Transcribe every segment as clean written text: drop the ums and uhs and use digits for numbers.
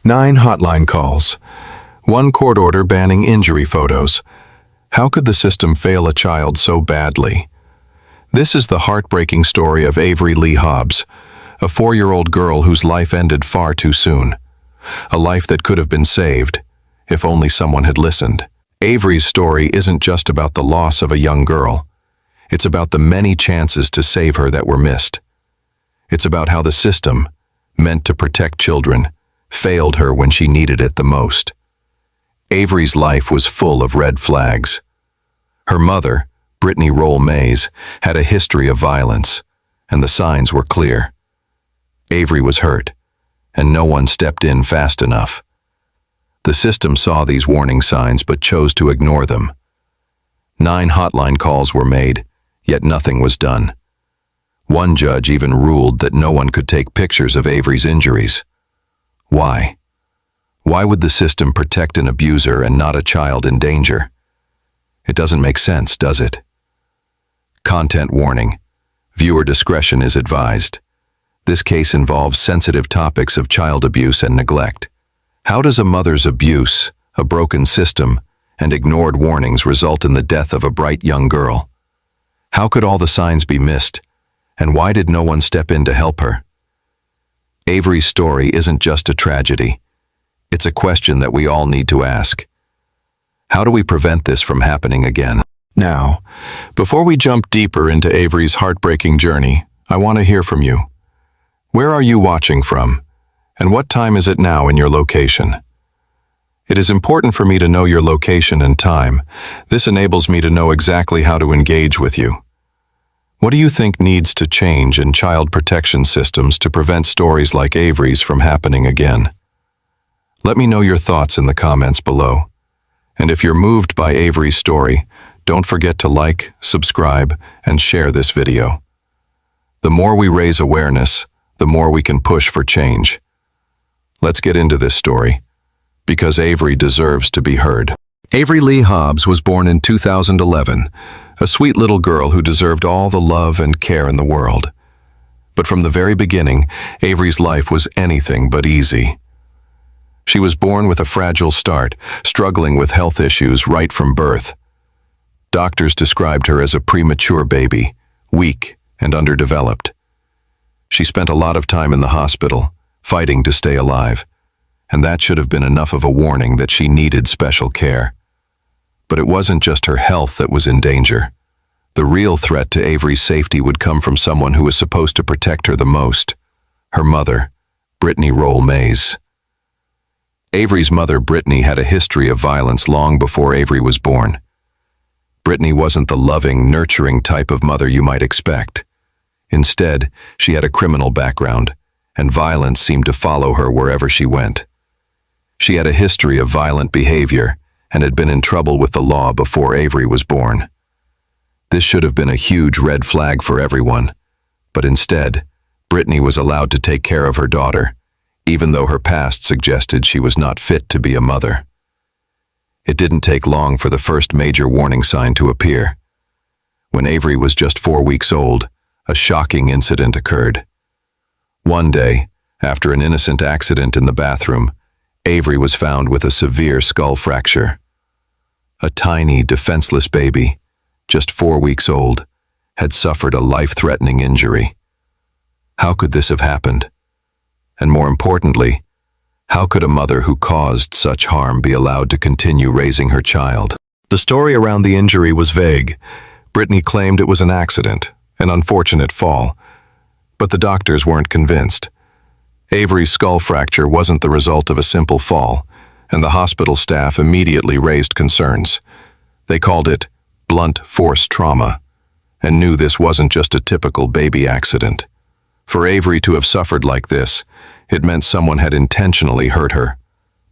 9 hotline calls. 1 court order banning injury photos. How could the system fail a child so badly? This is the heartbreaking story of Avery Lee Hobbs, a 4-year-old girl whose life ended far too soon. A life that could have been saved, if only someone had listened. Avery's story isn't just about the loss of a young girl. It's about the many chances to save her that were missed. It's about how the system, meant to protect children, failed her when she needed it the most. Avery's life was full of red flags. Her mother, Brittany Roll Mays, had a history of violence, and the signs were clear. Avery was hurt, and no one stepped in fast enough. The system saw these warning signs but chose to ignore them. 9 hotline calls were made, yet nothing was done. One judge even ruled that no one could take pictures of Avery's injuries. Why? Why would the system protect an abuser and not a child in danger? It doesn't make sense, does it? Content warning. Viewer discretion is advised. This case involves sensitive topics of child abuse and neglect. How does a mother's abuse, a broken system, and ignored warnings result in the death of a bright young girl? How could all the signs be missed, and why did no one step in to help her? Avery's story isn't just a tragedy. It's a question that we all need to ask. How do we prevent this from happening again? Now, before we jump deeper into Avery's heartbreaking journey, I want to hear from you. Where are you watching from? And what time is it now in your location? It is important for me to know your location and time. This enables me to know exactly how to engage with you. What do you think needs to change in child protection systems to prevent stories like Avery's from happening again? Let me know your thoughts in the comments below. And if you're moved by Avery's story, don't forget to like, subscribe, and share this video. The more we raise awareness, the more we can push for change. Let's get into this story, because Avery deserves to be heard. Avery Lee Hobbs was born in 2011, a sweet little girl who deserved all the love and care in the world. But from the very beginning, Avery's life was anything but easy. She was born with a fragile start, struggling with health issues right from birth. Doctors described her as a premature baby, weak and underdeveloped. She spent a lot of time in the hospital, fighting to stay alive, and that should have been enough of a warning that she needed special care. But it wasn't just her health that was in danger. The real threat to Avery's safety would come from someone who was supposed to protect her the most, her mother, Brittany Roll Mays. Avery's mother, Brittany, had a history of violence long before Avery was born. Brittany wasn't the loving, nurturing type of mother you might expect. Instead, she had a criminal background, and violence seemed to follow her wherever she went. She had a history of violent behavior and had been in trouble with the law before Avery was born. This should have been a huge red flag for everyone, but instead, Brittany was allowed to take care of her daughter, even though her past suggested she was not fit to be a mother. It didn't take long for the first major warning sign to appear. When Avery was just 4 weeks old, a shocking incident occurred. One day, after an innocent accident in the bathroom, Avery was found with a severe skull fracture. A tiny, defenseless baby, just 4 weeks old, had suffered a life-threatening injury. How could this have happened? And more importantly, how could a mother who caused such harm be allowed to continue raising her child? The story around the injury was vague. Brittany claimed it was an accident, an unfortunate fall, but the doctors weren't convinced. Avery's skull fracture wasn't the result of a simple fall, and the hospital staff immediately raised concerns. They called it blunt force trauma, and knew this wasn't just a typical baby accident. For Avery to have suffered like this, it meant someone had intentionally hurt her.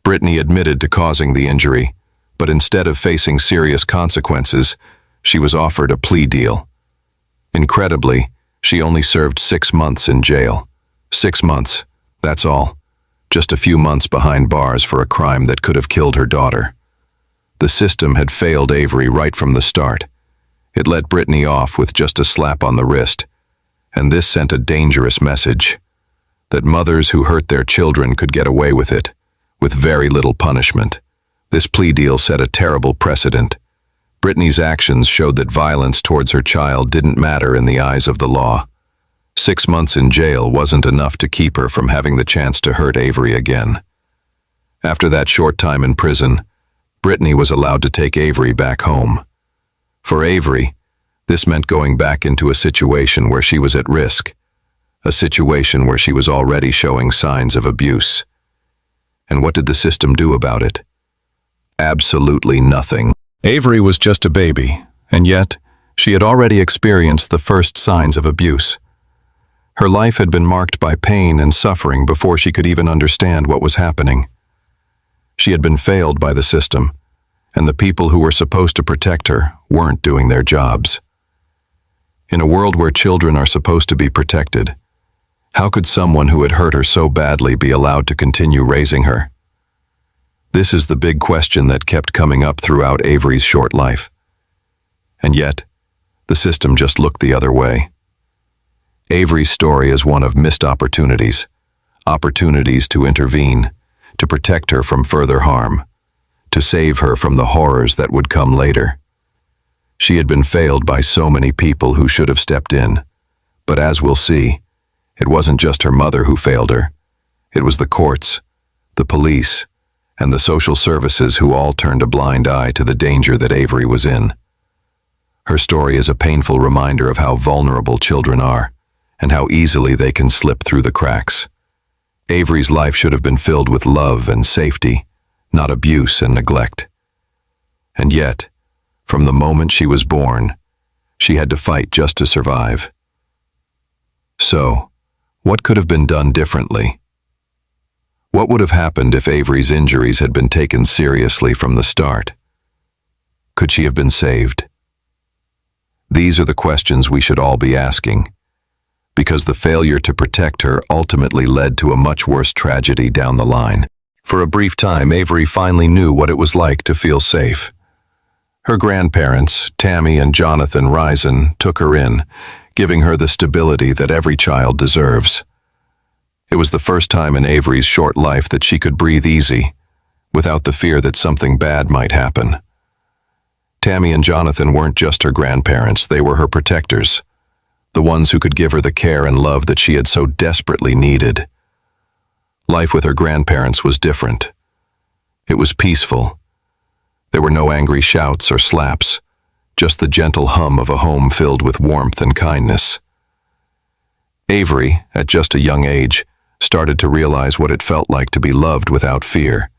Brittany admitted to causing the injury, but instead of facing serious consequences, she was offered a plea deal. Incredibly, she only served 6 months in jail. 6 months, that's all. Just a few months behind bars for a crime that could have killed her daughter. The system had failed Avery right from the start. It let Brittany off with just a slap on the wrist, and this sent a dangerous message, that mothers who hurt their children could get away with it, with very little punishment. This plea deal set a terrible precedent. Brittany's actions showed that violence towards her child didn't matter in the eyes of the law. 6 months in jail wasn't enough to keep her from having the chance to hurt Avery again. After that short time in prison, Brittany was allowed to take Avery back home. For Avery, this meant going back into a situation where she was at risk, a situation where she was already showing signs of abuse. And what did the system do about it? Absolutely nothing. Avery was just a baby, and yet she had already experienced the first signs of abuse. Her life had been marked by pain and suffering before she could even understand what was happening. She had been failed by the system, and the people who were supposed to protect her weren't doing their jobs. In a world where children are supposed to be protected, how could someone who had hurt her so badly be allowed to continue raising her? This is the big question that kept coming up throughout Avery's short life. And yet, the system just looked the other way. Avery's story is one of missed opportunities, opportunities to intervene, to protect her from further harm, to save her from the horrors that would come later. She had been failed by so many people who should have stepped in, but as we'll see, it wasn't just her mother who failed her. It was the courts, the police, and the social services who all turned a blind eye to the danger that Avery was in. Her story is a painful reminder of how vulnerable children are, and how easily they can slip through the cracks. Avery's life should have been filled with love and safety, not abuse and neglect. And yet, from the moment she was born, she had to fight just to survive. So, what could have been done differently? What would have happened if Avery's injuries had been taken seriously from the start? Could she have been saved? These are the questions we should all be asking, because the failure to protect her ultimately led to a much worse tragedy down the line. For a brief time, Avery finally knew what it was like to feel safe. Her grandparents, Tammy and Jonathan Risen, took her in, giving her the stability that every child deserves. It was the first time in Avery's short life that she could breathe easy, without the fear that something bad might happen. Tammy and Jonathan weren't just her grandparents, they were her protectors, the ones who could give her the care and love that she had so desperately needed. Life with her grandparents was different. It was peaceful. There were no angry shouts or slaps, just the gentle hum of a home filled with warmth and kindness. Avery, at just a young age, started to realize what it felt like to be loved without fear.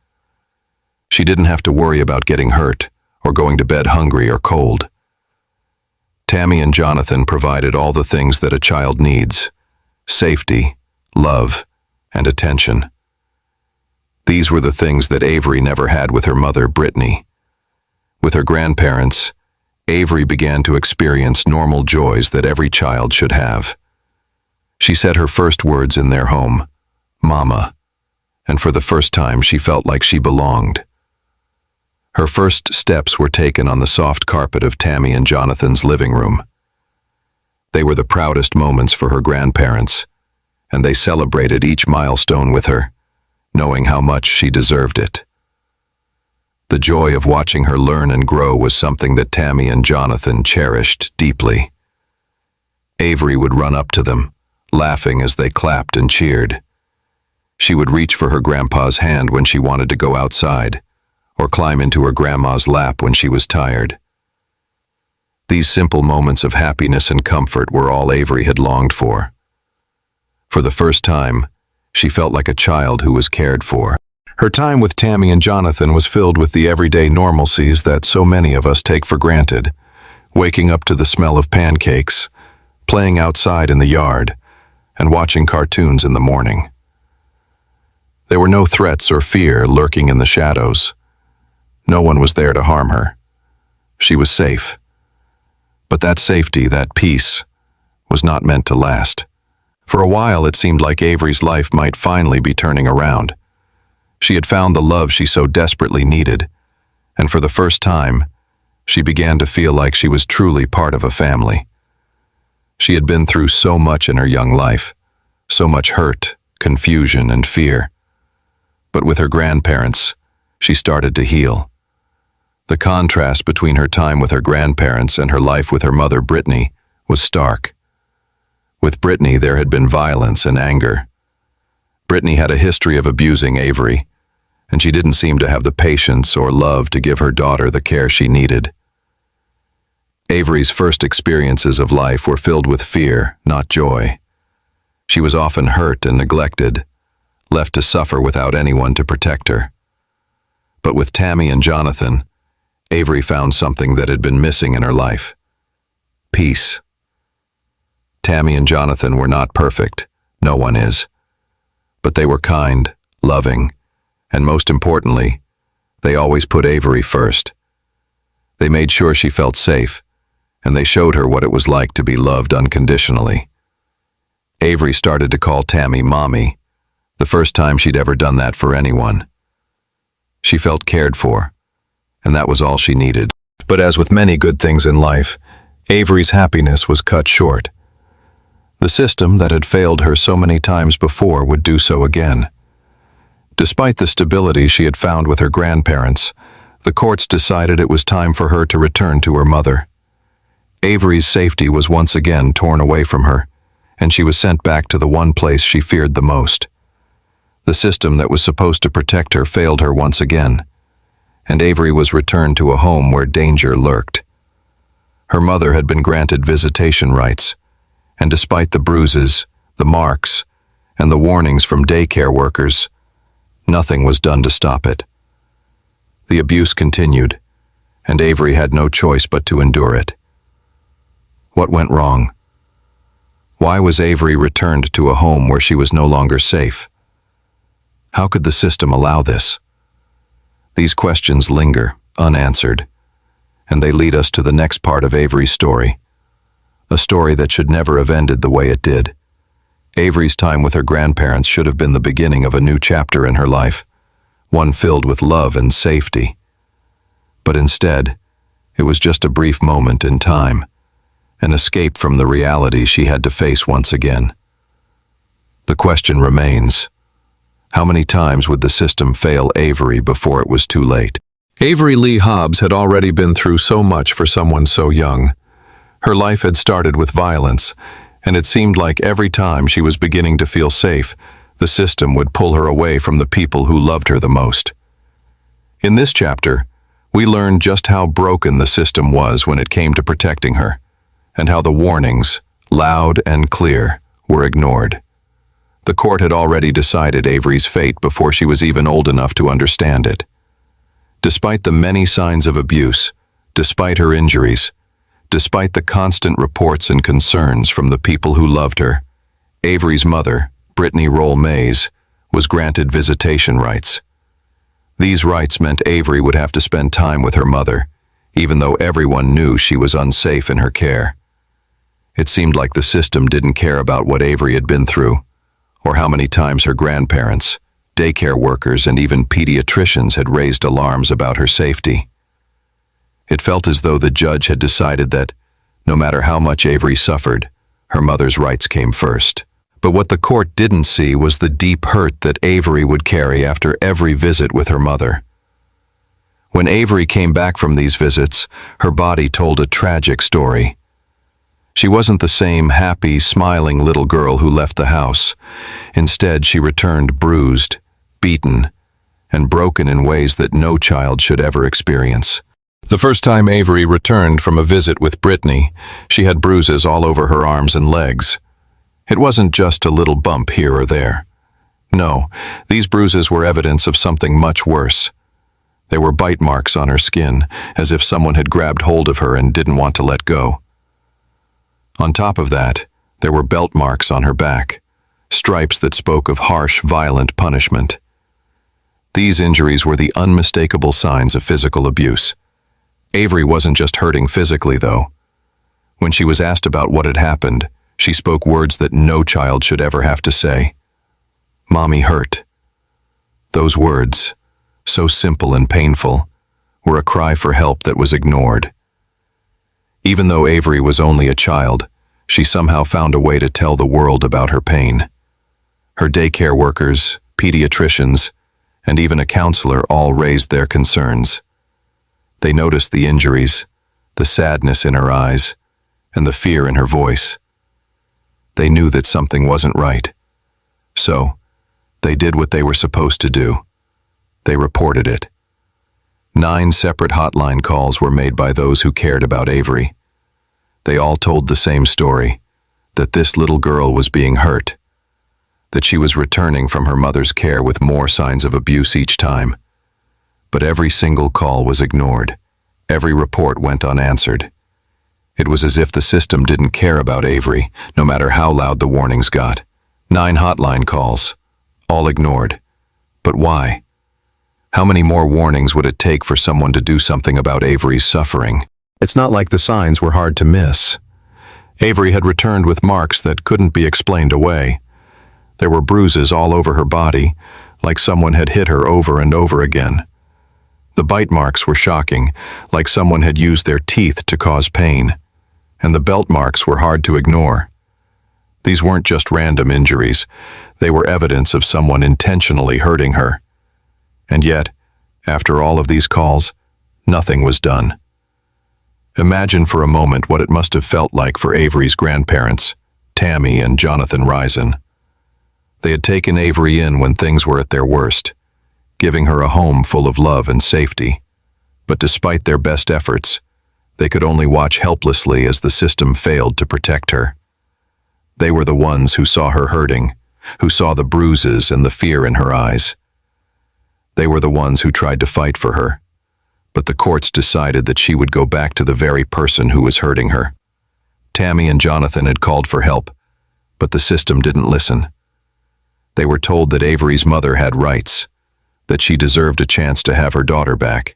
She didn't have to worry about getting hurt or going to bed hungry or cold. Tammy and Jonathan provided all the things that a child needs: safety, love, and attention. These were the things that Avery never had with her mother, Brittany. With her grandparents, Avery began to experience normal joys that every child should have. She said her first words in their home, "Mama," and for the first time she felt like she belonged. Her first steps were taken on the soft carpet of Tammy and Jonathan's living room. They were the proudest moments for her grandparents, and they celebrated each milestone with her, knowing how much she deserved it. The joy of watching her learn and grow was something that Tammy and Jonathan cherished deeply. Avery would run up to them, laughing as they clapped and cheered. She would reach for her grandpa's hand when she wanted to go outside, or climb into her grandma's lap when she was tired. These simple moments of happiness and comfort were all Avery had longed for. For the first time, she felt like a child who was cared for. Her time with Tammy and Jonathan was filled with the everyday normalcies that so many of us take for granted: waking up to the smell of pancakes, playing outside in the yard, and watching cartoons in the morning. There were no threats or fear lurking in the shadows. No one was there to harm her. She was safe. But that safety, that peace, was not meant to last. For a while, it seemed like Avery's life might finally be turning around. She had found the love she so desperately needed, and for the first time, she began to feel like she was truly part of a family. She had been through so much in her young life, so much hurt, confusion, and fear. But with her grandparents, she started to heal. The contrast between her time with her grandparents and her life with her mother, Brittany, was stark. With Brittany, there had been violence and anger. Brittany had a history of abusing Avery, and she didn't seem to have the patience or love to give her daughter the care she needed. Avery's first experiences of life were filled with fear, not joy. She was often hurt and neglected, left to suffer without anyone to protect her. But with Tammy and Jonathan, Avery found something that had been missing in her life: peace. Tammy and Jonathan were not perfect, no one is. But they were kind, loving, and most importantly, they always put Avery first. They made sure she felt safe, and they showed her what it was like to be loved unconditionally. Avery started to call Tammy Mommy, the first time she'd ever done that for anyone. She felt cared for, and that was all she needed. But as with many good things in life, Avery's happiness was cut short. The system that had failed her so many times before would do so again. Despite the stability she had found with her grandparents, the courts decided it was time for her to return to her mother. Avery's safety was once again torn away from her, and she was sent back to the one place she feared the most. The system that was supposed to protect her failed her once again, and Avery was returned to a home where danger lurked. Her mother had been granted visitation rights, and despite the bruises, the marks, and the warnings from daycare workers, nothing was done to stop it. The abuse continued, and Avery had no choice but to endure it. What went wrong? Why was Avery returned to a home where she was no longer safe? How could the system allow this? These questions linger, unanswered, and they lead us to the next part of Avery's story, a story that should never have ended the way it did. Avery's time with her grandparents should have been the beginning of a new chapter in her life, one filled with love and safety. But instead, it was just a brief moment in time, an escape from the reality she had to face once again. The question remains: how many times would the system fail Avery before it was too late? Avery Lee Hobbs had already been through so much for someone so young. Her life had started with violence, and it seemed like every time she was beginning to feel safe, the system would pull her away from the people who loved her the most. In this chapter, we learn just how broken the system was when it came to protecting her, and how the warnings, loud and clear, were ignored. The court had already decided Avery's fate before she was even old enough to understand it. Despite the many signs of abuse, despite her injuries, despite the constant reports and concerns from the people who loved her, Avery's mother, Brittany Roll Mays, was granted visitation rights. These rights meant Avery would have to spend time with her mother, even though everyone knew she was unsafe in her care. It seemed like the system didn't care about what Avery had been through, or how many times her grandparents, daycare workers, and even pediatricians had raised alarms about her safety. It felt as though the judge had decided that, no matter how much Avery suffered, her mother's rights came first. But what the court didn't see was the deep hurt that Avery would carry after every visit with her mother. When Avery came back from these visits, her body told a tragic story. She wasn't the same happy, smiling little girl who left the house. Instead, she returned bruised, beaten, and broken in ways that no child should ever experience. The first time Avery returned from a visit with Brittany, she had bruises all over her arms and legs. It wasn't just a little bump here or there. No, these bruises were evidence of something much worse. They were bite marks on her skin, as if someone had grabbed hold of her and didn't want to let go. On top of that, there were belt marks on her back, stripes that spoke of harsh, violent punishment. These injuries were the unmistakable signs of physical abuse. Avery wasn't just hurting physically, though. When she was asked about what had happened, she spoke words that no child should ever have to say. "Mommy hurt." Those words, so simple and painful, were a cry for help that was ignored. Even though Avery was only a child, she somehow found a way to tell the world about her pain. Her daycare workers, pediatricians, and even a counselor all raised their concerns. They noticed the injuries, the sadness in her eyes, and the fear in her voice. They knew that something wasn't right. So, they did what they were supposed to do. They reported it. 9 separate hotline calls were made by those who cared about Avery. They all told the same story, that this little girl was being hurt, that she was returning from her mother's care with more signs of abuse each time. But every single call was ignored. Every report went unanswered. It was as if the system didn't care about Avery, no matter how loud the warnings got. 9 hotline calls, all ignored. But why? How many more warnings would it take for someone to do something about Avery's suffering? It's not like the signs were hard to miss. Avery had returned with marks that couldn't be explained away. There were bruises all over her body, like someone had hit her over and over again. The bite marks were shocking, like someone had used their teeth to cause pain. And the belt marks were hard to ignore. These weren't just random injuries. They were evidence of someone intentionally hurting her. And yet, after all of these calls, nothing was done. Imagine for a moment what it must have felt like for Avery's grandparents, Tammy and Jonathan Risen. They had taken Avery in when things were at their worst, giving her a home full of love and safety. But despite their best efforts, they could only watch helplessly as the system failed to protect her. They were the ones who saw her hurting, who saw the bruises and the fear in her eyes. They were the ones who tried to fight for her, but the courts decided that she would go back to the very person who was hurting her. Tammy and Jonathan had called for help, but the system didn't listen. They were told that Avery's mother had rights, that she deserved a chance to have her daughter back.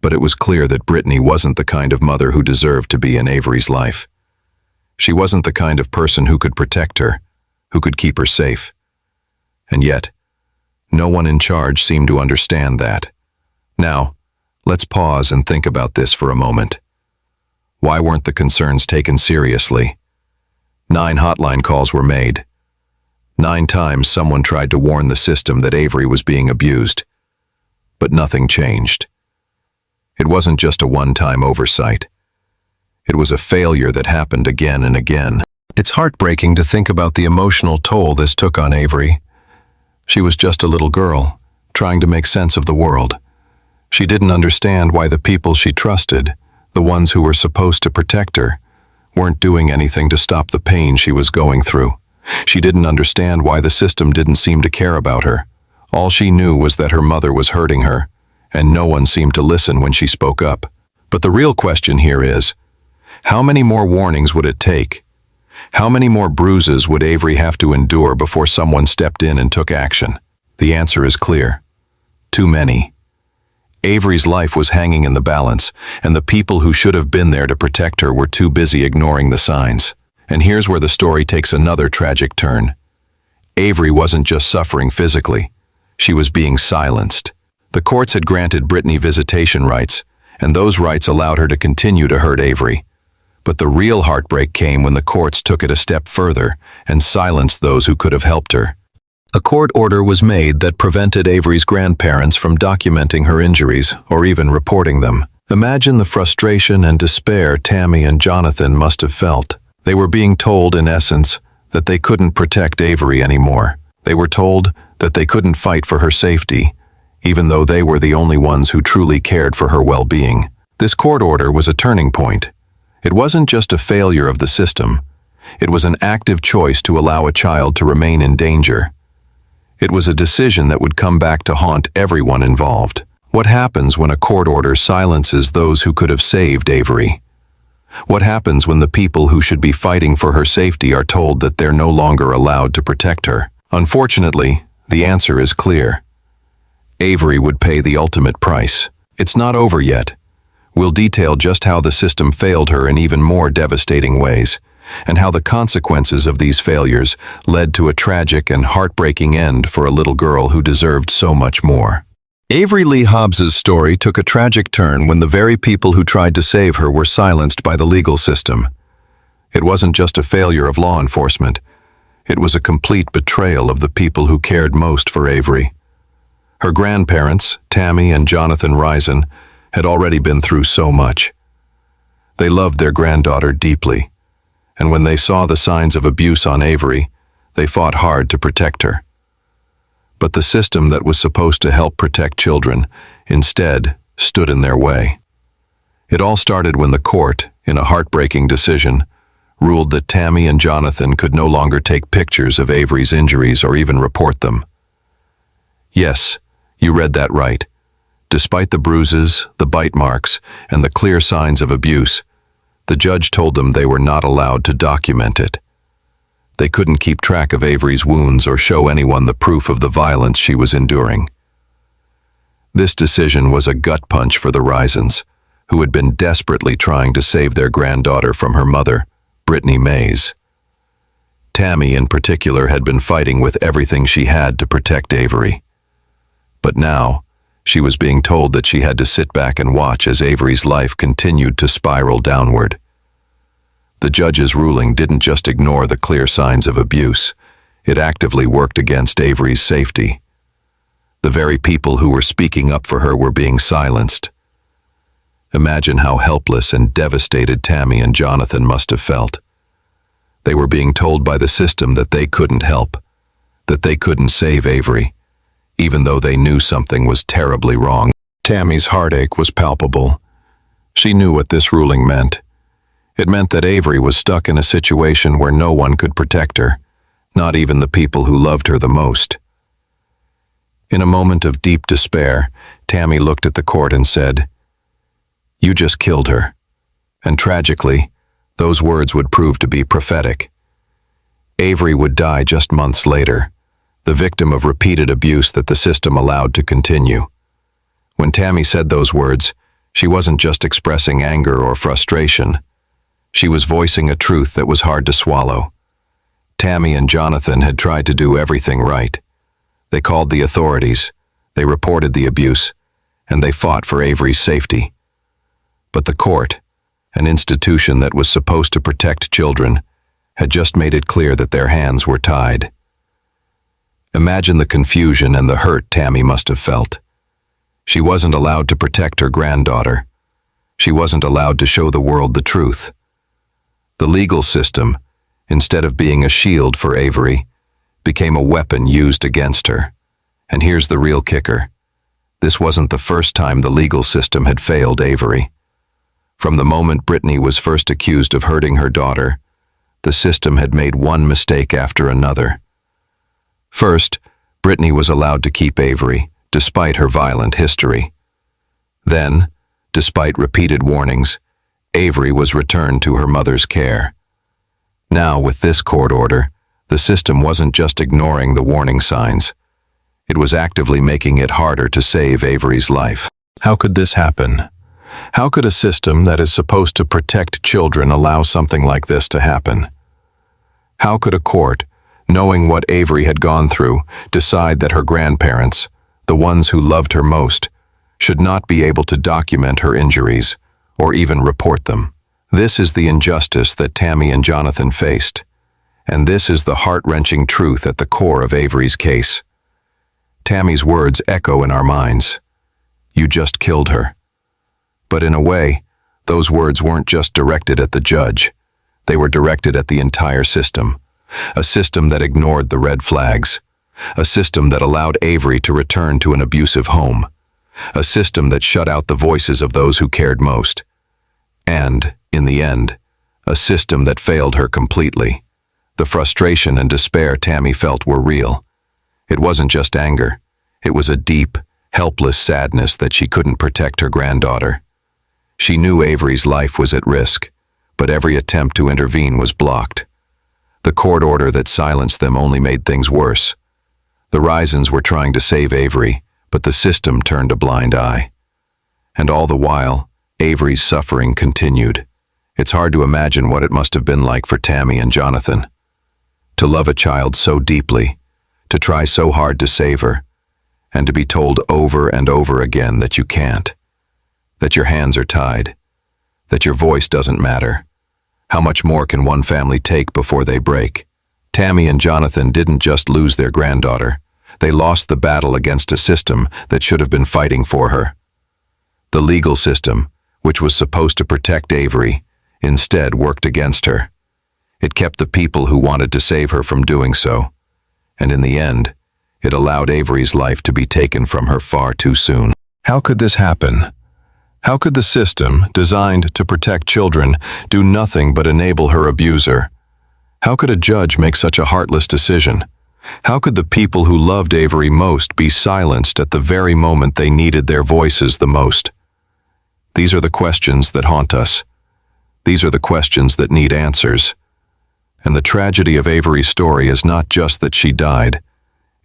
But it was clear that Brittany wasn't the kind of mother who deserved to be in Avery's life. She wasn't the kind of person who could protect her, who could keep her safe. And yet, no one in charge seemed to understand that. Now, let's pause and think about this for a moment. Why weren't the concerns taken seriously? 9 hotline calls were made. 9 times someone tried to warn the system that Avery was being abused. But nothing changed. It wasn't just a one-time oversight. It was a failure that happened again and again. It's heartbreaking to think about the emotional toll this took on Avery. She was just a little girl, trying to make sense of the world. She didn't understand why the people she trusted, the ones who were supposed to protect her, weren't doing anything to stop the pain she was going through. She didn't understand why the system didn't seem to care about her. All she knew was that her mother was hurting her, and no one seemed to listen when she spoke up. But the real question here is, how many more warnings would it take? How many more bruises would Avery have to endure before someone stepped in and took action? The answer is clear. Too many. Avery's life was hanging in the balance, and the people who should have been there to protect her were too busy ignoring the signs. And here's where the story takes another tragic turn. Avery wasn't just suffering physically. She was being silenced. The courts had granted Brittany visitation rights, and those rights allowed her to continue to hurt Avery. But the real heartbreak came when the courts took it a step further and silenced those who could have helped her. A court order was made that prevented Avery's grandparents from documenting her injuries or even reporting them. Imagine the frustration and despair Tammy and Jonathan must have felt. They were being told, in essence, that they couldn't protect Avery anymore. They were told that they couldn't fight for her safety, even though they were the only ones who truly cared for her well-being. This court order was a turning point. It wasn't just a failure of the system. It was an active choice to allow a child to remain in danger. It was a decision that would come back to haunt everyone involved. What happens when a court order silences those who could have saved Avery? What happens when the people who should be fighting for her safety are told that they're no longer allowed to protect her? Unfortunately, the answer is clear. Avery would pay the ultimate price. It's not over yet. We'll detail just how the system failed her in even more devastating ways, and how the consequences of these failures led to a tragic and heartbreaking end for a little girl who deserved so much more. Avery Lee Hobbs's story took a tragic turn when the very people who tried to save her were silenced by the legal system. It wasn't just a failure of law enforcement. It was a complete betrayal of the people who cared most for Avery. Her grandparents, Tammy and Jonathan Risen, had already been through so much. They loved their granddaughter deeply, and when they saw the signs of abuse on Avery, they fought hard to protect her. But the system that was supposed to help protect children instead stood in their way. It all started when the court, in a heartbreaking decision, ruled that Tammy and Jonathan could no longer take pictures of Avery's injuries or even report them. Yes, you read that right. Despite the bruises, the bite marks, and the clear signs of abuse, the judge told them they were not allowed to document it. They couldn't keep track of Avery's wounds or show anyone the proof of the violence she was enduring. This decision was a gut punch for the Risens, who had been desperately trying to save their granddaughter from her mother, Brittany Mays. Tammy, in particular, had been fighting with everything she had to protect Avery. But now, she was being told that she had to sit back and watch as Avery's life continued to spiral downward. The judge's ruling didn't just ignore the clear signs of abuse, it actively worked against Avery's safety. The very people who were speaking up for her were being silenced. Imagine how helpless and devastated Tammy and Jonathan must have felt. They were being told by the system that they couldn't help, that they couldn't save Avery, even though they knew something was terribly wrong. Tammy's heartache was palpable. She knew what this ruling meant. It meant that Avery was stuck in a situation where no one could protect her, not even the people who loved her the most. In a moment of deep despair, Tammy looked at the court and said, "You just killed her." And tragically, those words would prove to be prophetic. Avery would die just months later, the victim of repeated abuse that the system allowed to continue. When Tammy said those words, she wasn't just expressing anger or frustration. She was voicing a truth that was hard to swallow. Tammy and Jonathan had tried to do everything right. They called the authorities, they reported the abuse, and they fought for Avery's safety. But the court, an institution that was supposed to protect children, had just made it clear that their hands were tied. Imagine the confusion and the hurt Tammy must have felt. She wasn't allowed to protect her granddaughter. She wasn't allowed to show the world the truth. The legal system, instead of being a shield for Avery, became a weapon used against her. And here's the real kicker. This wasn't the first time the legal system had failed Avery. From the moment Brittany was first accused of hurting her daughter, the system had made one mistake after another. First, Brittany was allowed to keep Avery, despite her violent history. Then, despite repeated warnings, Avery was returned to her mother's care. Now, with this court order, the system wasn't just ignoring the warning signs. It was actively making it harder to save Avery's life. How could this happen? How could a system that is supposed to protect children allow something like this to happen? How could a court, knowing what Avery had gone through, decide that her grandparents, the ones who loved her most, should not be able to document her injuries or even report them? This is the injustice that Tammy and Jonathan faced, and this is the heart-wrenching truth at the core of Avery's case. Tammy's words echo in our minds. You just killed her. But in a way, those words weren't just directed at the judge. They were directed at the entire system. A system that ignored the red flags. A system that allowed Avery to return to an abusive home. A system that shut out the voices of those who cared most. And, in the end, a system that failed her completely. The frustration and despair Tammy felt were real. It wasn't just anger. It was a deep, helpless sadness that she couldn't protect her granddaughter. She knew Avery's life was at risk, but every attempt to intervene was blocked. The court order that silenced them only made things worse. The Risens were trying to save Avery, but the system turned a blind eye. And all the while, Avery's suffering continued. It's hard to imagine what it must have been like for Tammy and Jonathan. To love a child so deeply, to try so hard to save her, and to be told over and over again that you can't, that your hands are tied, that your voice doesn't matter. How much more can one family take before they break? Tammy and Jonathan didn't just lose their granddaughter, They lost the battle against a system that should have been fighting for her. The legal system, which was supposed to protect Avery, instead worked against her. It kept the people who wanted to save her from doing so, and in the end, it allowed Avery's life to be taken from her far too soon. How could this happen? How could the system, designed to protect children, do nothing but enable her abuser? How could a judge make such a heartless decision? How could the people who loved Avery most be silenced at the very moment they needed their voices the most? These are the questions that haunt us. These are the questions that need answers. And the tragedy of Avery's story is not just that she died.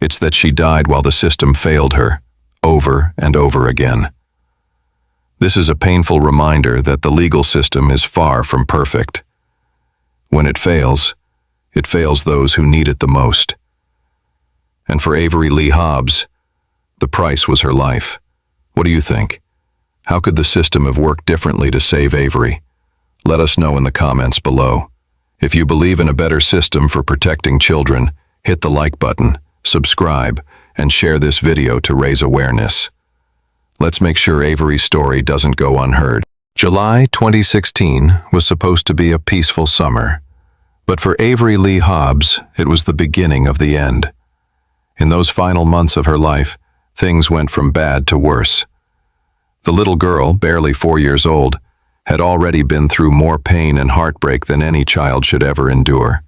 It's that she died while the system failed her, over and over again. This is a painful reminder that the legal system is far from perfect. When it fails those who need it the most. And for Avery Lee Hobbs, the price was her life. What do you think? How could the system have worked differently to save Avery? Let us know in the comments below. If you believe in a better system for protecting children, hit the like button, subscribe, and share this video to raise awareness. Let's make sure Avery's story doesn't go unheard. July 2016 was supposed to be a peaceful summer, but for Avery Lee Hobbs, it was the beginning of the end. In those final months of her life, things went from bad to worse. The little girl, barely 4 years old, had already been through more pain and heartbreak than any child should ever endure.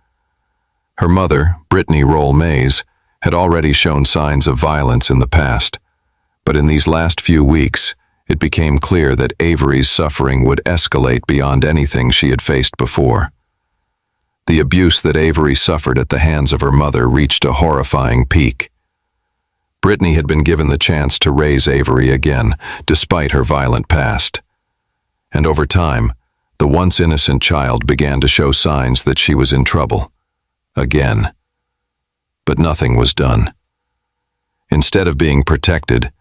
Her mother, Brittany Roll Mays, had already shown signs of violence in the past, but in these last few weeks, it became clear that Avery's suffering would escalate beyond anything she had faced before. The abuse that Avery suffered at the hands of her mother reached a horrifying peak. Brittany had been given the chance to raise Avery again, despite her violent past. And over time, the once innocent child began to show signs that she was in trouble. Again. But nothing was done. Instead of being protected,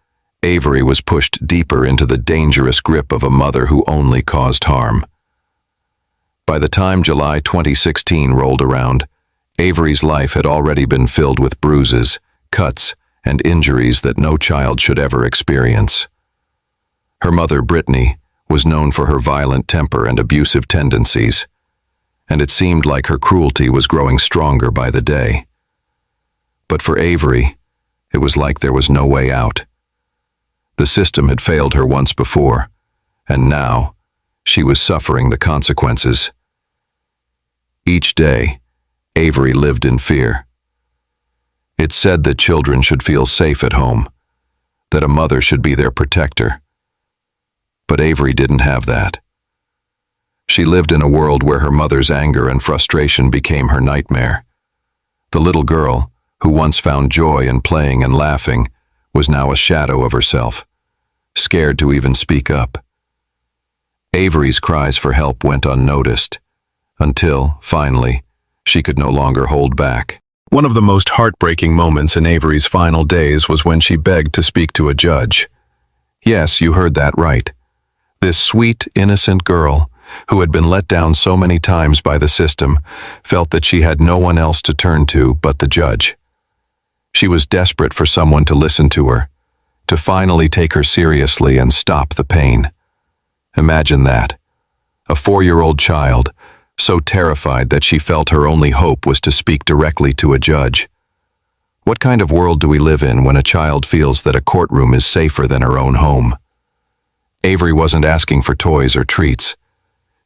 Avery was pushed deeper into the dangerous grip of a mother who only caused harm. By the time July 2016 rolled around, Avery's life had already been filled with bruises, cuts, and injuries that no child should ever experience. Her mother, Brittany, was known for her violent temper and abusive tendencies, and it seemed like her cruelty was growing stronger by the day. But for Avery, it was like there was no way out. The system had failed her once before, and now she was suffering the consequences. Each day, Avery lived in fear. It said that children should feel safe at home, that a mother should be their protector. But Avery didn't have that. She lived in a world where her mother's anger and frustration became her nightmare. The little girl, who once found joy in playing and laughing, was now a shadow of herself, scared to even speak up. Avery's cries for help went unnoticed, until, finally, she could no longer hold back. One of the most heartbreaking moments in Avery's final days was when she begged to speak to a judge. Yes, you heard that right. This sweet, innocent girl, who had been let down so many times by the system, felt that she had no one else to turn to but the judge. She was desperate for someone to listen to her, to finally take her seriously and stop the pain. Imagine that. A 4-year-old child, so terrified that she felt her only hope was to speak directly to a judge. What kind of world do we live in when a child feels that a courtroom is safer than her own home? Avery wasn't asking for toys or treats.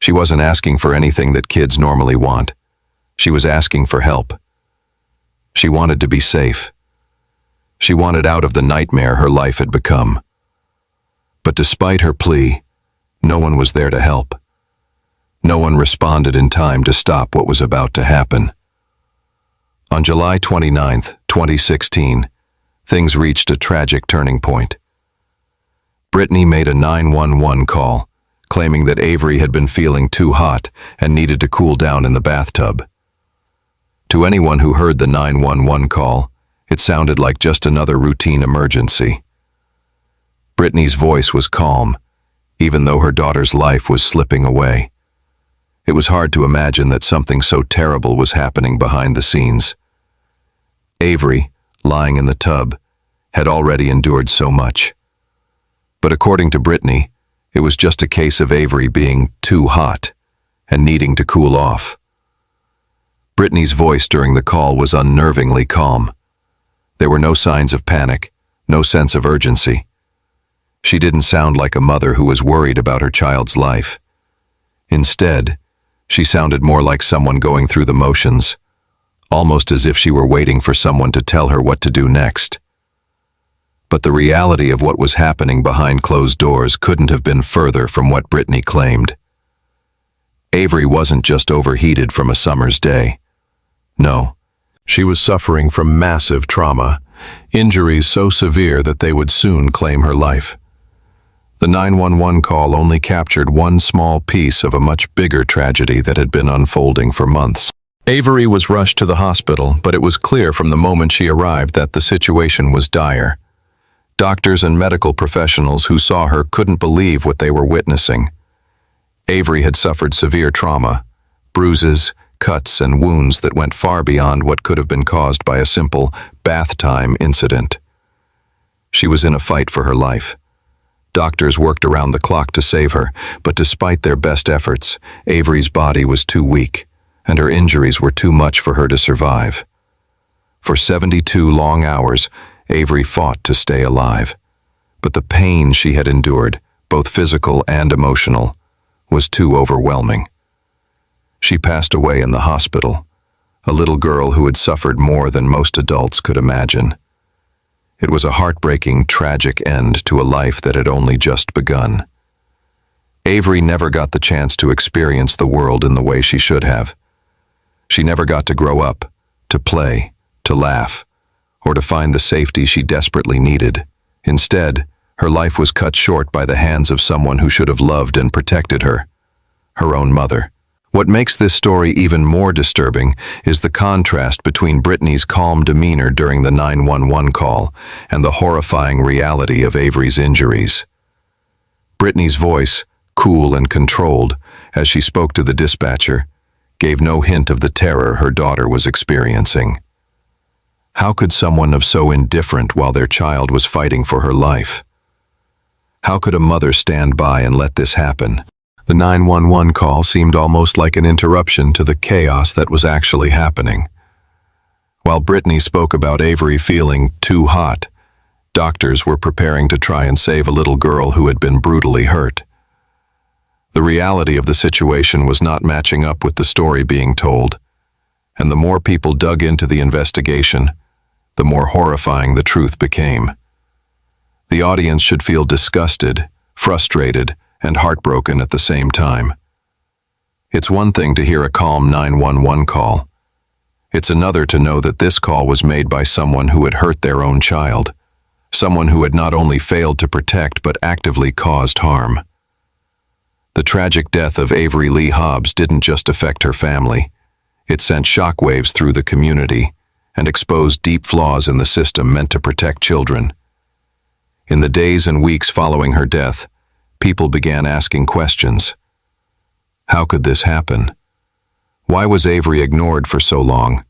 She wasn't asking for anything that kids normally want. She was asking for help. She wanted to be safe. She wanted out of the nightmare her life had become. But despite her plea, no one was there to help. No one responded in time to stop what was about to happen. On July 29, 2016, things reached a tragic turning point. Brittany made a 911 call, claiming that Avery had been feeling too hot and needed to cool down in the bathtub. To anyone who heard the 911 call, it sounded like just another routine emergency. Brittany's voice was calm, even though her daughter's life was slipping away. It was hard to imagine that something so terrible was happening behind the scenes. Avery, lying in the tub, had already endured so much. But according to Brittany, it was just a case of Avery being too hot and needing to cool off. Brittany's voice during the call was unnervingly calm. There were no signs of panic, no sense of urgency. She didn't sound like a mother who was worried about her child's life. Instead, she sounded more like someone going through the motions, almost as if she were waiting for someone to tell her what to do next. But the reality of what was happening behind closed doors couldn't have been further from what Brittany claimed. Avery wasn't just overheated from a summer's day. No, she was suffering from massive trauma, injuries so severe that they would soon claim her life. The 911 call only captured one small piece of a much bigger tragedy that had been unfolding for months. Avery was rushed to the hospital, but it was clear from the moment she arrived that the situation was dire. Doctors and medical professionals who saw her couldn't believe what they were witnessing. Avery had suffered severe trauma, bruises, cuts, and wounds that went far beyond what could have been caused by a simple bath time incident. She was in a fight for her life. Doctors worked around the clock to save her, but despite their best efforts, Avery's body was too weak, and her injuries were too much for her to survive. For 72 long hours, Avery fought to stay alive. But the pain she had endured, both physical and emotional, was too overwhelming. She passed away in the hospital, a little girl who had suffered more than most adults could imagine. It was a heartbreaking, tragic end to a life that had only just begun. Avery never got the chance to experience the world in the way she should have. She never got to grow up, to play, to laugh, or to find the safety she desperately needed. Instead, her life was cut short by the hands of someone who should have loved and protected her, her own mother. What makes this story even more disturbing is the contrast between Brittany's calm demeanor during the 911 call and the horrifying reality of Avery's injuries. Brittany's voice, cool and controlled, as she spoke to the dispatcher, gave no hint of the terror her daughter was experiencing. How could someone have so indifferent while their child was fighting for her life? How could a mother stand by and let this happen? The 911 call seemed almost like an interruption to the chaos that was actually happening. While Brittany spoke about Avery feeling too hot, doctors were preparing to try and save a little girl who had been brutally hurt. The reality of the situation was not matching up with the story being told, and the more people dug into the investigation, the more horrifying the truth became. The audience should feel disgusted, frustrated, and heartbroken at the same time. It's one thing to hear a calm 911 call. It's another to know that this call was made by someone who had hurt their own child, someone who had not only failed to protect but actively caused harm. The tragic death of Avery Lee Hobbs didn't just affect her family. It sent shockwaves through the community and exposed deep flaws in the system meant to protect children. In the days and weeks following her death, people began asking questions. How could this happen? Why was Avery ignored for so long?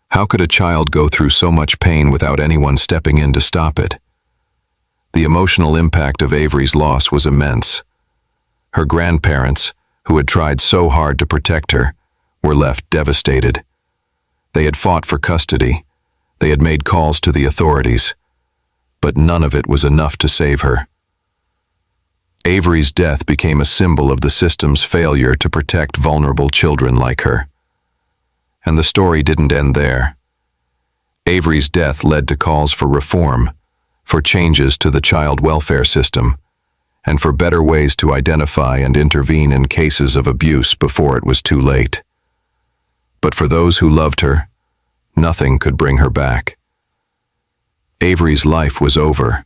How could a child go through so much pain without anyone stepping in to stop it? The emotional impact of Avery's loss was immense. Her grandparents, who had tried so hard to protect her, were left devastated. They had fought for custody. They had made calls to the authorities. But none of it was enough to save her. Avery's death became a symbol of the system's failure to protect vulnerable children like her. And the story didn't end there. Avery's death led to calls for reform, for changes to the child welfare system, and for better ways to identify and intervene in cases of abuse before it was too late. But for those who loved her, nothing could bring her back. Avery's life was over,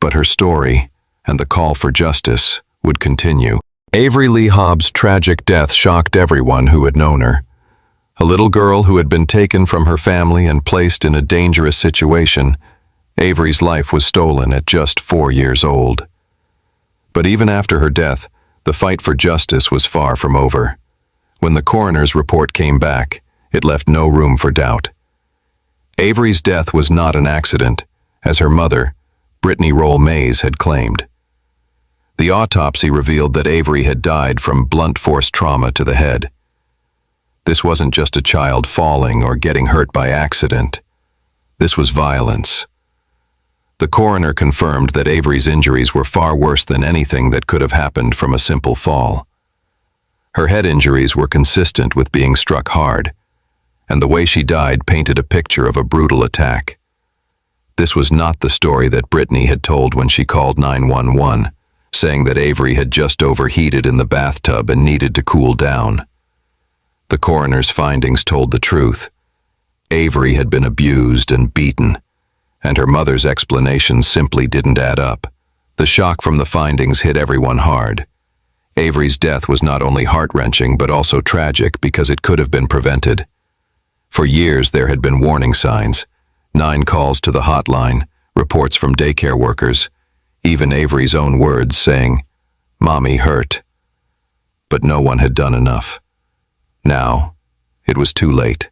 but her story and the call for justice would continue. Avery Lee Hobbs' tragic death shocked everyone who had known her. A little girl who had been taken from her family and placed in a dangerous situation, Avery's life was stolen at just 4 years old. But even after her death, the fight for justice was far from over. When the coroner's report came back, it left no room for doubt. Avery's death was not an accident, as her mother, Brittany Roll Mays, had claimed. The autopsy revealed that Avery had died from blunt force trauma to the head. This wasn't just a child falling or getting hurt by accident. This was violence. The coroner confirmed that Avery's injuries were far worse than anything that could have happened from a simple fall. Her head injuries were consistent with being struck hard, and the way she died painted a picture of a brutal attack. This was not the story that Brittany had told when she called 911, saying that Avery had just overheated in the bathtub and needed to cool down. The coroner's findings told the truth. Avery had been abused and beaten, and her mother's explanations simply didn't add up. The shock from the findings hit everyone hard. Avery's death was not only heart-wrenching but also tragic because it could have been prevented. For years there had been warning signs, 9 calls to the hotline, reports from daycare workers, even Avery's own words saying, "Mommy hurt." But no one had done enough. Now, it was too late.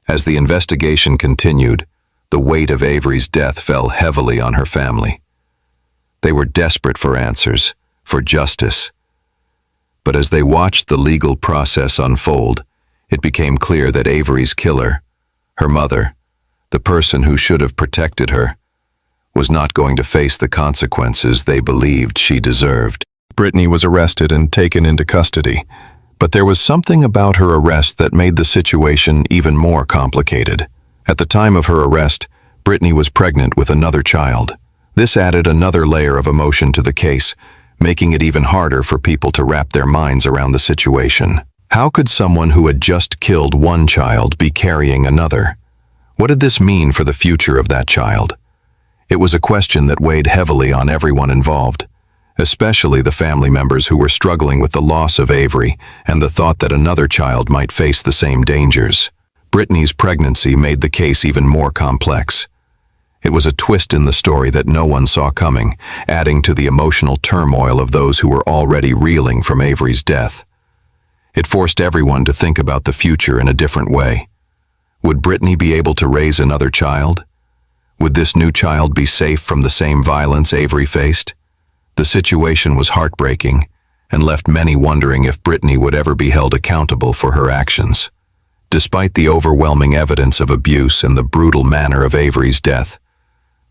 As the investigation continued, the weight of Avery's death fell heavily on her family. They were desperate for answers, for justice. But as they watched the legal process unfold, it became clear that Avery's killer, her mother, the person who should have protected her, was not going to face the consequences they believed she deserved. Brittany was arrested and taken into custody, but there was something about her arrest that made the situation even more complicated. At the time of her arrest, Brittany was pregnant with another child. This added another layer of emotion to the case, making it even harder for people to wrap their minds around the situation. How could someone who had just killed one child be carrying another? What did this mean for the future of that child? It was a question that weighed heavily on everyone involved, especially the family members who were struggling with the loss of Avery and the thought that another child might face the same dangers. Brittany's pregnancy made the case even more complex. It was a twist in the story that no one saw coming, adding to the emotional turmoil of those who were already reeling from Avery's death. It forced everyone to think about the future in a different way. Would Brittany be able to raise another child? Would this new child be safe from the same violence Avery faced? The situation was heartbreaking and left many wondering if Brittany would ever be held accountable for her actions. Despite the overwhelming evidence of abuse and the brutal manner of Avery's death,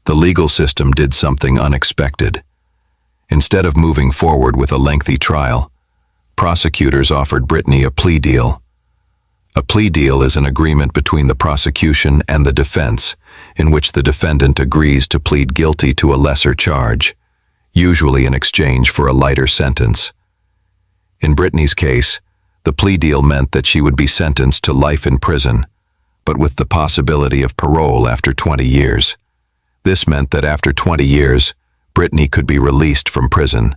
the legal system did something unexpected. Instead of moving forward with a lengthy trial, prosecutors offered Brittany a plea deal. A plea deal is an agreement between the prosecution and the defense, in which the defendant agrees to plead guilty to a lesser charge, usually in exchange for a lighter sentence. In Brittany's case, the plea deal meant that she would be sentenced to life in prison, but with the possibility of parole after 20 years. This meant that after 20 years, Brittany could be released from prison.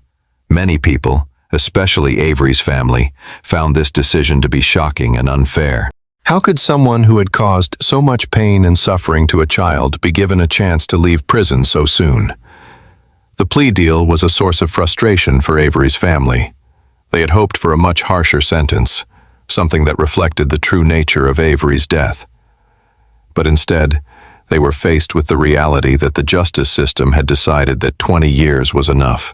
Many people, especially Avery's family, found this decision to be shocking and unfair. How could someone who had caused so much pain and suffering to a child be given a chance to leave prison so soon? The plea deal was a source of frustration for Avery's family. They had hoped for a much harsher sentence, something that reflected the true nature of Avery's death. But instead, they were faced with the reality that the justice system had decided that 20 years was enough.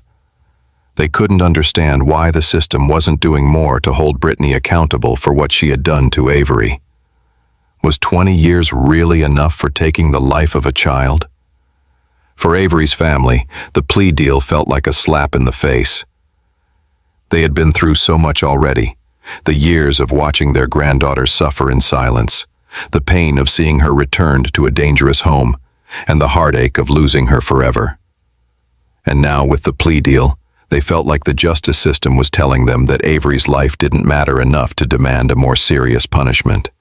They couldn't understand why the system wasn't doing more to hold Brittany accountable for what she had done to Avery. Was 20 years really enough for taking the life of a child? For Avery's family, the plea deal felt like a slap in the face. They had been through so much already, the years of watching their granddaughter suffer in silence, the pain of seeing her returned to a dangerous home, and the heartache of losing her forever. And now, with the plea deal, they felt like the justice system was telling them that Avery's life didn't matter enough to demand a more serious punishment.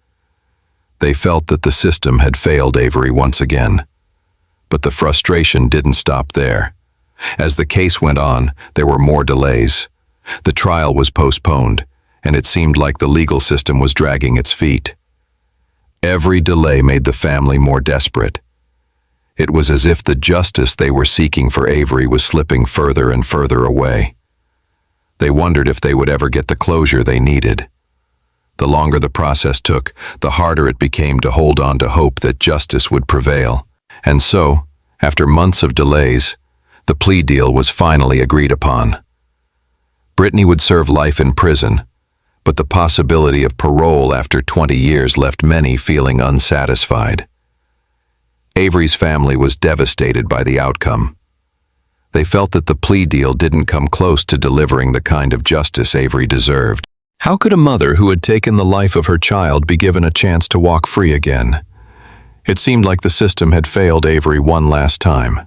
They felt that the system had failed Avery once again. But the frustration didn't stop there. As the case went on, there were more delays. The trial was postponed, and it seemed like the legal system was dragging its feet. Every delay made the family more desperate. It was as if the justice they were seeking for Avery was slipping further and further away. They wondered if they would ever get the closure they needed. The longer the process took, the harder it became to hold on to hope that justice would prevail. And so, after months of delays, the plea deal was finally agreed upon. Brittany would serve life in prison, but the possibility of parole after 20 years left many feeling unsatisfied. Avery's family was devastated by the outcome. They felt that the plea deal didn't come close to delivering the kind of justice Avery deserved. How could a mother who had taken the life of her child be given a chance to walk free again? It seemed like the system had failed Avery one last time.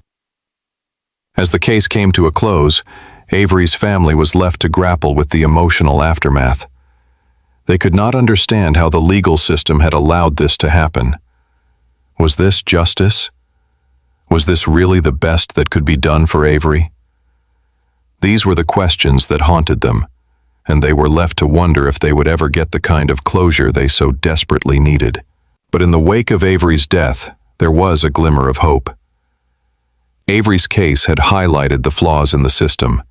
As the case came to a close, Avery's family was left to grapple with the emotional aftermath. They could not understand how the legal system had allowed this to happen. Was this justice? Was this really the best that could be done for Avery? These were the questions that haunted them, and they were left to wonder if they would ever get the kind of closure they so desperately needed. But in the wake of Avery's death, there was a glimmer of hope. Avery's case had highlighted the flaws in the system.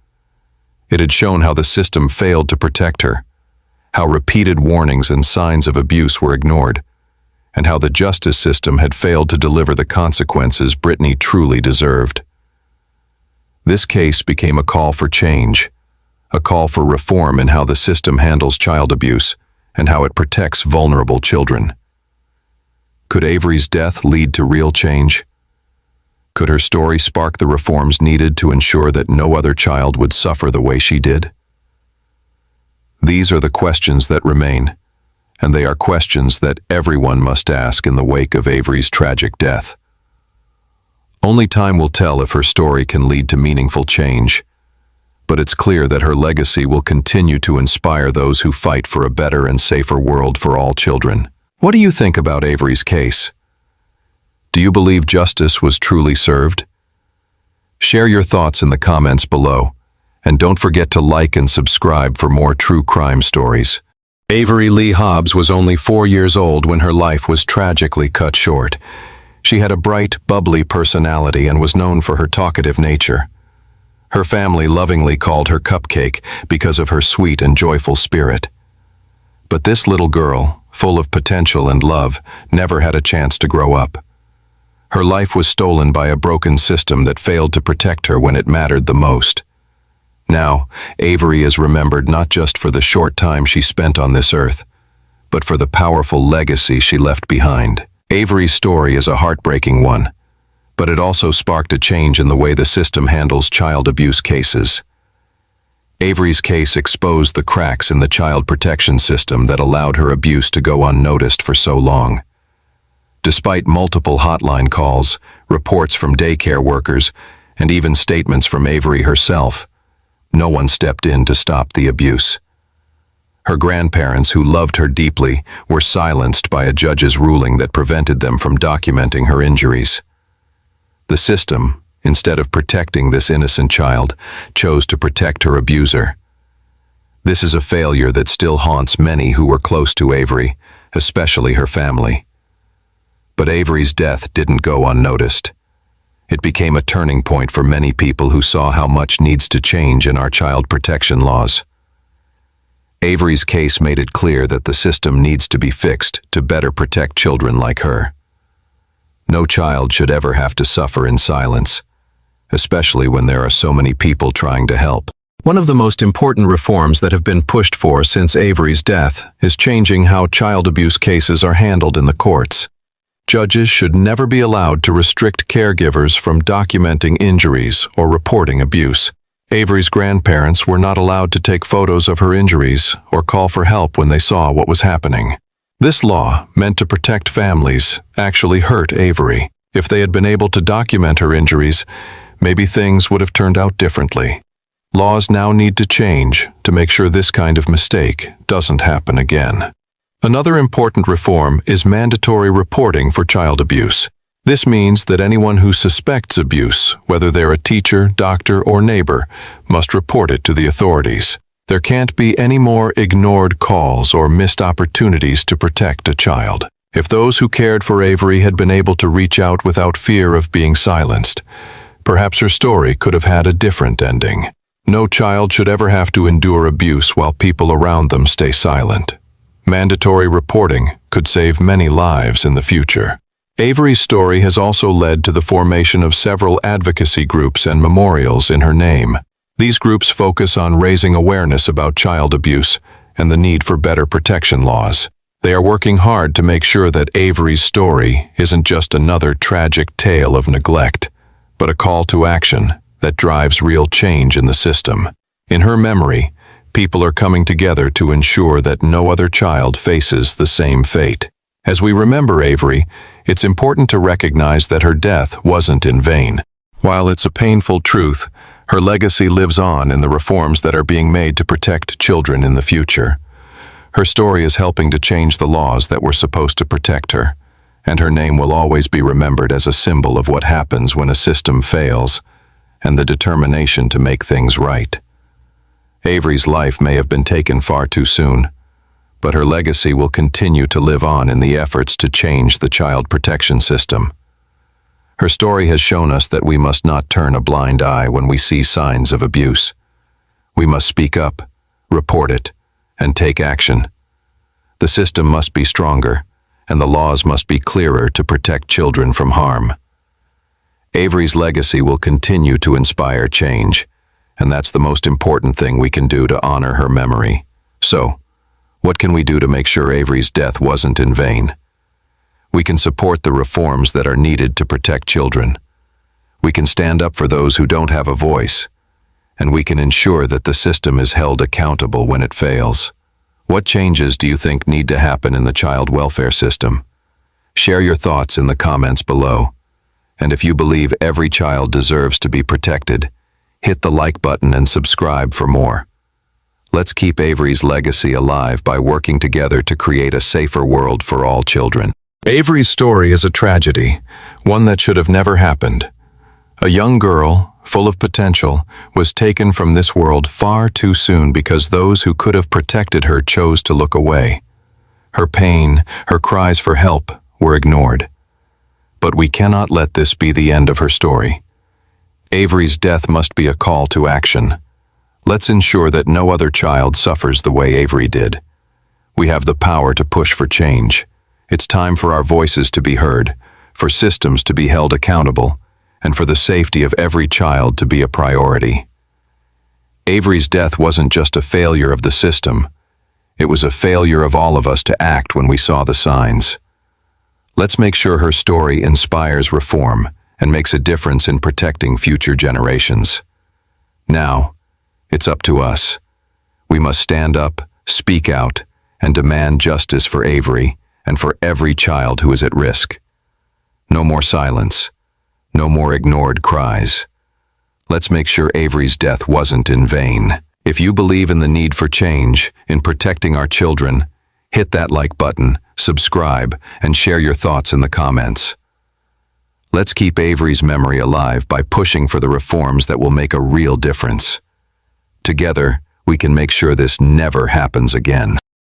It had shown how the system failed to protect her, how repeated warnings and signs of abuse were ignored, and how the justice system had failed to deliver the consequences Brittany truly deserved. This case became a call for change, a call for reform in how the system handles child abuse and how it protects vulnerable children. Could Avery's death lead to real change? Could her story spark the reforms needed to ensure that no other child would suffer the way she did? These are the questions that remain, and they are questions that everyone must ask in the wake of Avery's tragic death. Only time will tell if her story can lead to meaningful change, but it's clear that her legacy will continue to inspire those who fight for a better and safer world for all children. What do you think about Avery's case? Do you believe justice was truly served? Share your thoughts in the comments below, and don't forget to like and subscribe for more true crime stories. Avery Lee Hobbs was only 4 years old when her life was tragically cut short. She had a bright, bubbly personality and was known for her talkative nature. Her family lovingly called her Cupcake because of her sweet and joyful spirit. But this little girl, full of potential and love, never had a chance to grow up. Her life was stolen by a broken system that failed to protect her when it mattered the most. Now, Avery is remembered not just for the short time she spent on this earth, but for the powerful legacy she left behind. Avery's story is a heartbreaking one, but it also sparked a change in the way the system handles child abuse cases. Avery's case exposed the cracks in the child protection system that allowed her abuse to go unnoticed for so long. Despite multiple hotline calls, reports from daycare workers, and even statements from Avery herself, no one stepped in to stop the abuse. Her grandparents, who loved her deeply, were silenced by a judge's ruling that prevented them from documenting her injuries. The system, instead of protecting this innocent child, chose to protect her abuser. This is a failure that still haunts many who were close to Avery, especially her family. But Avery's death didn't go unnoticed. It became a turning point for many people who saw how much needs to change in our child protection laws. Avery's case made it clear that the system needs to be fixed to better protect children like her. No child should ever have to suffer in silence, especially when there are so many people trying to help. One of the most important reforms that have been pushed for since Avery's death is changing how child abuse cases are handled in the courts. Judges should never be allowed to restrict caregivers from documenting injuries or reporting abuse. Avery's grandparents were not allowed to take photos of her injuries or call for help when they saw what was happening. This law, meant to protect families, actually hurt Avery. If they had been able to document her injuries, maybe things would have turned out differently. Laws now need to change to make sure this kind of mistake doesn't happen again. Another important reform is mandatory reporting for child abuse. This means that anyone who suspects abuse, whether they're a teacher, doctor, or neighbor, must report it to the authorities. There can't be any more ignored calls or missed opportunities to protect a child. If those who cared for Avery had been able to reach out without fear of being silenced, perhaps her story could have had a different ending. No child should ever have to endure abuse while people around them stay silent. Mandatory reporting could save many lives in the future. Avery's story has also led to the formation of several advocacy groups and memorials in her name. These groups focus on raising awareness about child abuse and the need for better protection laws. They are working hard to make sure that Avery's story isn't just another tragic tale of neglect, but a call to action that drives real change in the system. In her memory, people are coming together to ensure that no other child faces the same fate. As we remember Avery, it's important to recognize that her death wasn't in vain. While it's a painful truth, her legacy lives on in the reforms that are being made to protect children in the future. Her story is helping to change the laws that were supposed to protect her, and her name will always be remembered as a symbol of what happens when a system fails, and the determination to make things right. Avery's life may have been taken far too soon, but her legacy will continue to live on in the efforts to change the child protection system. Her story has shown us that we must not turn a blind eye when we see signs of abuse. We must speak up, report it, and take action. The system must be stronger, and the laws must be clearer to protect children from harm. Avery's legacy will continue to inspire change, and that's the most important thing we can do to honor her memory. So, what can we do to make sure Avery's death wasn't in vain? We can support the reforms that are needed to protect children. We can stand up for those who don't have a voice, and we can ensure that the system is held accountable when it fails. What changes do you think need to happen in the child welfare system? Share your thoughts in the comments below. And if you believe every child deserves to be protected, hit the like button and subscribe for more. Let's keep Avery's legacy alive by working together to create a safer world for all children. Avery's story is a tragedy, one that should have never happened. A young girl, full of potential, was taken from this world far too soon because those who could have protected her chose to look away. Her pain, her cries for help, were ignored. But we cannot let this be the end of her story. Avery's death must be a call to action. Let's ensure that no other child suffers the way Avery did. We have the power to push for change. It's time for our voices to be heard, for systems to be held accountable, and for the safety of every child to be a priority. Avery's death wasn't just a failure of the system. It was a failure of all of us to act when we saw the signs. Let's make sure her story inspires reform and makes a difference in protecting future generations. Now, it's up to us. We must stand up, speak out, and demand justice for Avery and for every child who is at risk. No more silence. No more ignored cries. Let's make sure Avery's death wasn't in vain. If you believe in the need for change, in protecting our children, hit that like button, subscribe, and share your thoughts in the comments. Let's keep Avery's memory alive by pushing for the reforms that will make a real difference. Together, we can make sure this never happens again.